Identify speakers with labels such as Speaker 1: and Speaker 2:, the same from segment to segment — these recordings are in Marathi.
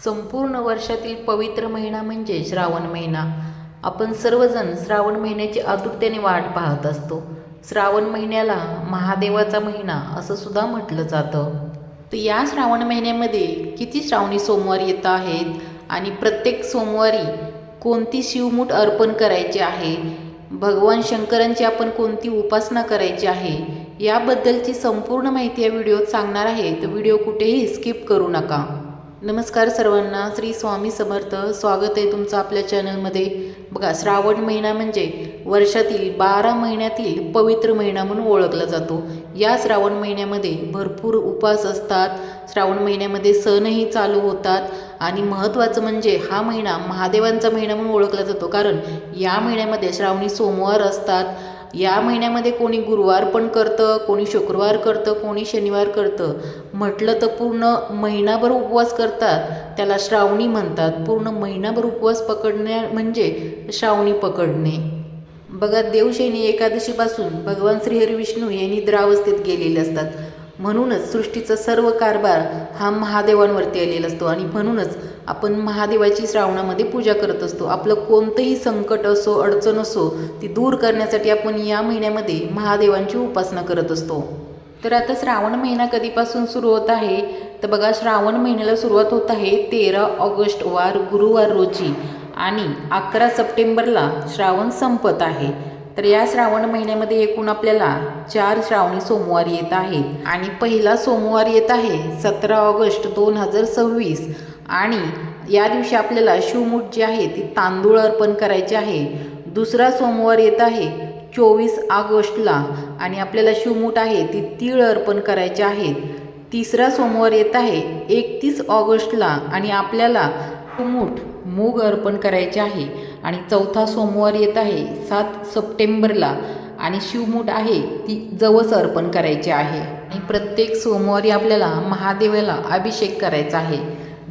Speaker 1: संपूर्ण वर्षातील पवित्र महिना म्हणजे श्रावण महिना. आपण सर्वजण श्रावण महिन्याची आतुरतेने वाट पाहत असतो. श्रावण महिन्याला महादेवाचा महिना असं सुद्धा म्हटलं जातं. तर या श्रावण महिन्यामध्ये किती श्रावणी सोमवार येत आहेत आणि प्रत्येक सोमवारी कोणती शिवमूठ अर्पण करायची आहे, भगवान शंकरांची आपण कोणती उपासना करायची आहे, याबद्दलची संपूर्ण माहिती या व्हिडिओत सांगणार आहे. तर व्हिडिओ कुठेही स्किप करू नका. नमस्कार सर्वांना, श्री स्वामी समर्थ. स्वागत आहे तुमचं आपल्या चॅनलमध्ये. बघा, श्रावण महिना म्हणजे वर्षातील 12 महिन्यातील पवित्र महिना म्हणून ओळखला जातो. या श्रावण महिन्यामध्ये भरपूर उपवास असतात. श्रावण महिन्यामध्ये सणही चालू होतात आणि महत्त्वाचं म्हणजे हा महिना महादेवांचा महिना म्हणून ओळखला जातो, कारण या महिन्यामध्ये श्रावणी सोमवार असतात. या महिन्यामध्ये कोणी गुरुवार पण करतं, कोणी शुक्रवार करतं, कोणी शनिवार करतं. म्हटलं तर पूर्ण महिनाभर उपवास करतात, त्याला श्रावणी म्हणतात. पूर्ण महिनाभर उपवास पकडणे म्हणजे श्रावणी पकडणे. बघा, देवशयनी एकादशीपासून भगवान श्रीहरी विष्णू हे निद्रावस्थेत गेलेले असतात. म्हणूनच सृष्टीचा सर्व कारभार हा महादेवांवरती आलेला असतो आणि म्हणूनच आपण महादेवाची श्रावणामध्ये पूजा करत असतो. आपलं कोणतंही संकट असो, अडचण असो, ती दूर करण्यासाठी आपण या महिन्यामध्ये महादेवांची उपासना करत असतो. तर आता श्रावण महिना कधीपासून सुरू होत आहे, तर बघा, श्रावण महिन्याला सुरुवात होत आहे 13 ऑगस्ट वार गुरुवार रोजी आणि 11 सप्टेंबरला श्रावण संपत आहे. तर या श्रावण महिन्यामध्ये एकूण आपल्याला 4 श्रावणी सोमवार येत आहेत आणि पहिला सोमवार येत आहे 17 ऑगस्ट 2026 आणि या दिवशी आपल्याला शिवमूठ जी आहे ती तांदूळ अर्पण करायची आहे. दुसरा सोमवार येत आहे 24 ऑगस्टला आणि आपल्याला शिवमूठ आहे ती तीळ अर्पण करायचे आहेत. तिसरा सोमवार येत आहे 31 ऑगस्टला आणि आपल्याला शिवमूठ मूग अर्पण करायचे आहे. आणि चौथा सोमवार येत आहे 7 सप्टेंबरला आणि शिवमूठ आहे ती जवस अर्पण करायची आहे. आणि प्रत्येक सोमवारी आपल्याला महादेवाला अभिषेक करायचा आहे.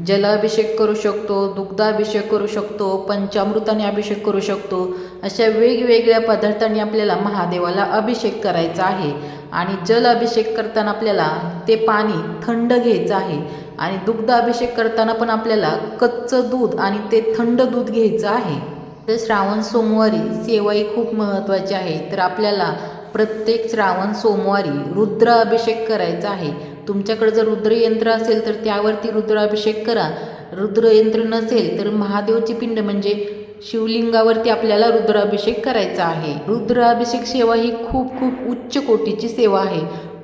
Speaker 1: जलाभिषेक करू शकतो, दुग्धाभिषेक करू शकतो, पंचामृताने अभिषेक करू शकतो. अशा वेगवेगळ्या पदार्थांनी आपल्याला महादेवाला अभिषेक करायचा आहे. आणि जल अभिषेक करताना आपल्याला ते पाणी थंड घ्यायचं आहे आणि दुग्धाभिषेक करताना पण आपल्याला कच्चं दूध आणि ते थंड दूध घ्यायचं आहे. तर श्रावण सोमवारी सेवाही खूप महत्त्वाची आहे. तर आपल्याला प्रत्येक श्रावण सोमवारी रुद्राभिषेक करायचा आहे. तुमच्याकडे जर रुद्रयंत्र असेल तर त्यावरती रुद्राभिषेक करा. रुद्रयंत्र नसेल तर महादेवची पिंड म्हणजे शिवलिंगावरती आपल्याला रुद्राभिषेक करायचा आहे. रुद्राभिषेक सेवा ही खूप खूप उच्च कोटीची सेवा आहे.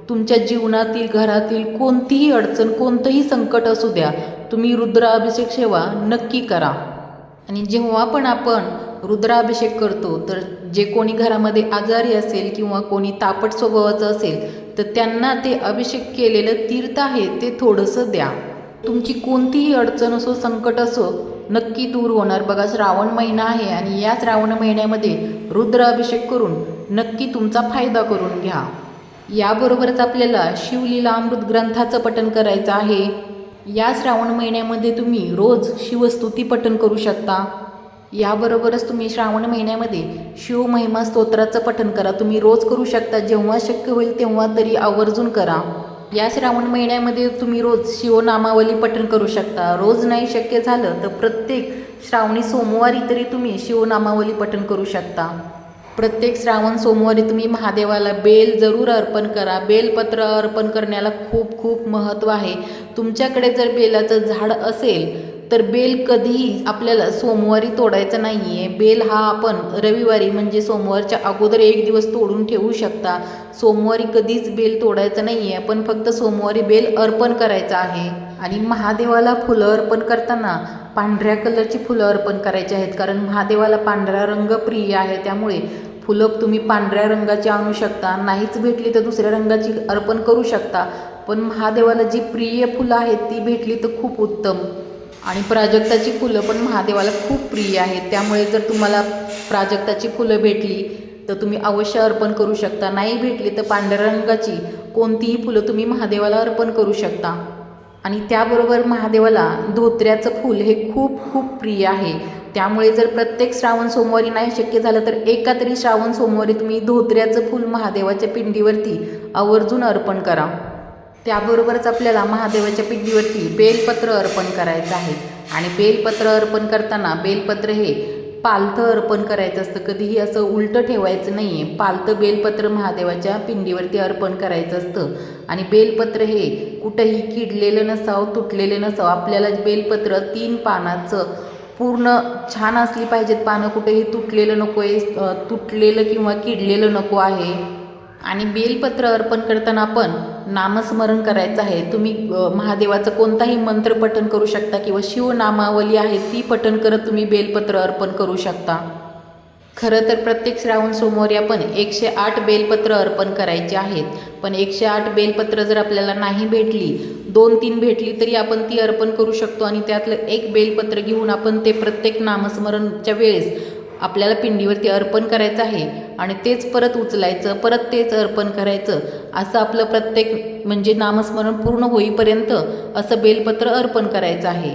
Speaker 1: तुमच्या जीवनातील, घरातील कोणतीही अडचण, कोणतंही संकट असू द्या, तुम्ही रुद्राभिषेक सेवा नक्की करा. आणि जेव्हा पण आपण रुद्राभिषेक करतो तर जे कोणी घरामध्ये आजारी असेल किंवा कोणी तापट स्वभावाचं असेल तर त्यांना ते अभिषेक केलेलं तीर्थ आहे ते थोडंसं द्या. तुमची कोणतीही अडचण असो, संकट असो, नक्की दूर होणार. बघा, श्रावण महिना आहे आणि या श्रावण महिन्यामध्ये रुद्राभिषेक करून नक्की तुमचा फायदा करून घ्या. याबरोबरच आपल्याला शिवलीला अमृत ग्रंथाचं पठण करायचं आहे. या श्रावण महिन्यामध्ये तुम्ही रोज शिवस्तुती पठण करू शकता. याबरोबरच तुम्ही श्रावण महिन्यामध्ये शिवमहिमा स्तोत्राचं पठण करा. तुम्ही रोज करू शकता, जेव्हा शक्य होईल तेव्हा तरी आवर्जून करा. या श्रावण महिन्यामध्ये तुम्ही रोज शिवनामावली पठण करू शकता. रोज नाही शक्य झालं तर प्रत्येक श्रावणी सोमवारी तरी तुम्ही शिवनामावली पठण करू शकता. प्रत्येक श्रावण सोमवारी तुम्ही महादेवाला बेल जरूर अर्पण करा. बेलपत्र अर्पण करण्याला खूप खूप महत्त्व आहे. तुमच्याकडे जर बेलाचं झाड असेल तर बेल कधीही आपल्याला सोमवारी तोडायचं नाही आहे. बेल हा आपण रविवारी म्हणजे सोमवारच्या अगोदर 1 दिवस तोडून ठेवू शकता. सोमवारी कधीच बेल तोडायचं नाही आहे. आपण फक्त सोमवारी बेल अर्पण करायचं आहे. आणि महादेवाला फुलं अर्पण करताना पांढऱ्या कलरची फुलं अर्पण करायची आहेत, कारण महादेवाला पांढरा रंग प्रिय आहे. त्यामुळे फुलं तुम्ही पांढऱ्या रंगाची आणू शकता, नाहीच भेटली तर दुसऱ्या रंगाची अर्पण करू शकता. पण महादेवाला जी प्रिय फुलं आहेत ती भेटली तर खूप उत्तम. आणि प्राजक्ताची फुलं पण महादेवाला खूप प्रिय आहेत. त्यामुळे जर तुम्हाला प्राजक्ताची फुलं भेटली तर तुम्ही अवश्य अर्पण करू शकता. नाही भेटली तर पांढऱ्या रंगाची कोणतीही फुलं तुम्ही महादेवाला अर्पण करू शकता. आणि त्याबरोबर महादेवाला धोत्र्याचं फूल हे खूप खूप प्रिय आहे. त्यामुळे जर प्रत्येक श्रावण सोमवारी नाही शक्य झालं तर एका तरी श्रावण सोमवारी तुम्ही धोत्र्याचं फूल महादेवाच्या पिंडीवरती आवर्जून अर्पण करा. त्याबरोबरच आपल्याला महादेवाच्या पिंडीवरती बेलपत्र अर्पण करायचं आहे. आणि बेलपत्र अर्पण करताना बेलपत्र हे पालथं अर्पण करायचं असतं, कधीही असं उलटं ठेवायचं नाही आहे. पालथं बेलपत्र महादेवाच्या पिंडीवरती अर्पण करायचं असतं. आणि बेलपत्र हे कुठंही किडलेलं नसावं, तुटलेलं नसावं. आपल्याला बेलपत्र 3 पानाचं पूर्ण छान असली पाहिजेत पानं, कुठेही तुटलेलं नको आहे, तुटलेलं किंवा किडलेलं नको आहे. आणि बेलपत्र अर्पण करताना आपण नामस्मरण करायचं आहे. तुम्ही महादेवाचं कोणताही मंत्र पठण करू शकता किंवा शिवनामावली आहे ती पठण करत तुम्ही बेलपत्र अर्पण करू शकता. खरं तर प्रत्येक श्रावण सोमवारी आपण 108 बेलपत्र अर्पण करायचे आहेत. पण 108 बेलपत्र जर आपल्याला नाही भेटली, 2-3 भेटली तरी आपण ती अर्पण करू शकतो. आणि त्यातलं एक बेलपत्र घेऊन आपण ते प्रत्येक नामस्मरणच्या वेळेस आपल्याला पिंडीवरती अर्पण करायचं आहे. आणि तेच परत उचलायचं, परत तेच अर्पण करायचं. असं आपलं प्रत्येक म्हणजे नामस्मरण पूर्ण होईपर्यंत असं बेलपत्र अर्पण करायचं आहे.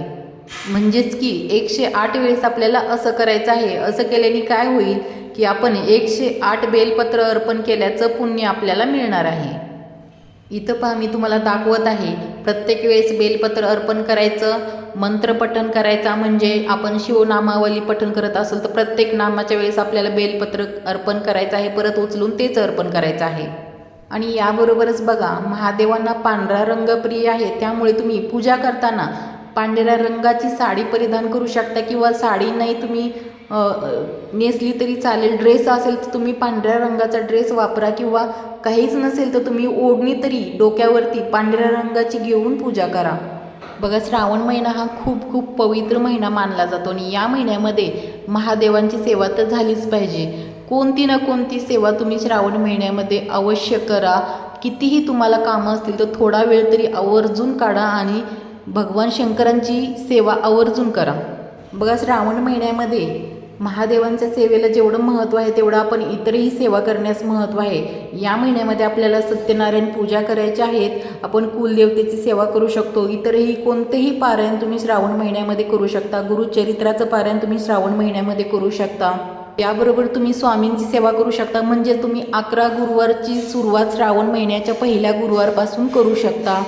Speaker 1: म्हणजेच की 108 वेळेस आपल्याला असं करायचं आहे. असं केल्याने काय होईल की आपण 108 बेलपत्र अर्पण केल्याचं पुण्य आपल्याला मिळणार आहे. इथं पहा, मी तुम्हाला दाखवत आहे. प्रत्येक वेळेस बेलपत्र अर्पण करायचं, मंत्रपठण करायचा. म्हणजे आपण शिवनामावली पठण करत असेल तर प्रत्येक नामाच्या वेळेस आपल्याला बेलपत्र अर्पण करायचं आहे, परत उचलून तेच अर्पण करायचं आहे. आणि याबरोबरच बघा, महादेवांना पांढरा रंग प्रिय आहे, त्यामुळे तुम्ही पूजा करताना पांढऱ्या रंगाची साडी परिधान करू शकता. किंवा साडी नाही तुम्ही नेसली तरी चालेल, ड्रेस असेल तर तुम्ही पांढऱ्या रंगाचा ड्रेस वापरा. किंवा काहीच नसेल तर तुम्ही ओढणी तरी डोक्यावरती पांढऱ्या रंगाची घेऊन पूजा करा. बघा, श्रावण महिना हा खूप खूप पवित्र महिना मानला जातो. आणि या महिन्यामध्ये महादेवांची सेवा तर झालीच पाहिजे. कोणती ना कोणती सेवा तुम्ही श्रावण महिन्यामध्ये अवश्य करा. कितीही तुम्हाला कामं असतील तर थोडा वेळ तरी आवर्जून काढा आणि भगवान शंकरांची सेवा आवर्जून करा. बघा, श्रावण महिन्यामध्ये महादेवांच्या सेवेला जेवढं महत्त्व आहे तेवढं आपण इतरही सेवा करण्यास महत्त्व आहे. या महिन्यामध्ये आपल्याला सत्यनारायण पूजा करायची आहेत, आपण कुलदेवतेची सेवा करू शकतो. इतरही कोणतेही पारायण तुम्ही श्रावण महिन्यामध्ये करू शकता. गुरुचरित्राचं पारायण तुम्ही श्रावण महिन्यामध्ये करू शकता. याबरोबर तुम्ही स्वामींची सेवा करू शकता. म्हणजे तुम्ही 11 गुरुवारची सुरुवात श्रावण महिन्याच्या पहिल्या गुरुवारपासून करू शकता.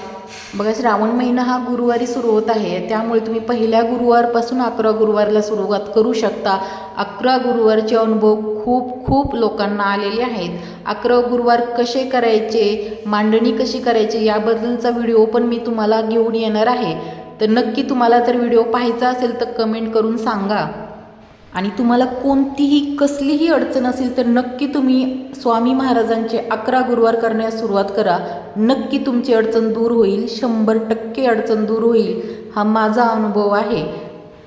Speaker 1: बघा, श्रावण महिना हा गुरुवारी सुरू होत आहे, त्यामुळे तुम्ही पहिल्या गुरुवारपासून 11 गुरुवारला सुरुवात करू शकता. 11 गुरुवारचे अनुभव खूप खूप लोकांना आलेले आहेत. 11 गुरुवार कसे करायचे, मांडणी कशी करायची याबद्दलचा व्हिडिओ पण मी तुम्हाला घेऊन येणार आहे. तर नक्की तुम्हाला जर व्हिडिओ पाहायचा असेल तर कमेंट करून सांगा. आणि तुम्हाला कोणतीही कसलीही अडचण असेल तर नक्की तुम्ही स्वामी महाराजांचे 11 गुरुवार करण्यास सुरुवात करा. नक्की तुमची अडचण दूर होईल, 100% अडचण दूर होईल. हा माझा अनुभव आहे.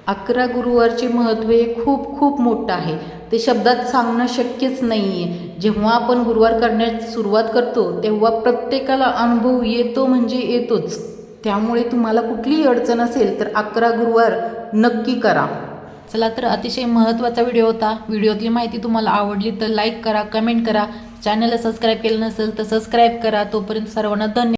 Speaker 1: 11 गुरुवारचे महत्त्व हे खूप खूप मोठं आहे, ते शब्दात सांगणं शक्यच नाही आहे. जेव्हा आपण गुरुवार करण्यास सुरुवात करतो तेव्हा प्रत्येकाला अनुभव येतो म्हणजे येतोच. त्यामुळे तुम्हाला कुठलीही अडचण असेल तर 11 गुरुवार नक्की करा. चला, तर अतिशय महत्त्वाचा व्हिडिओ होता. व्हिडिओतली माहिती तुम्हाला आवडली तर लाईक करा, कमेंट करा. चॅनलला सबस्क्राईब केलं नसेल तर सबस्क्राईब करा. तोपर्यंत सर्वांना धन्यवाद.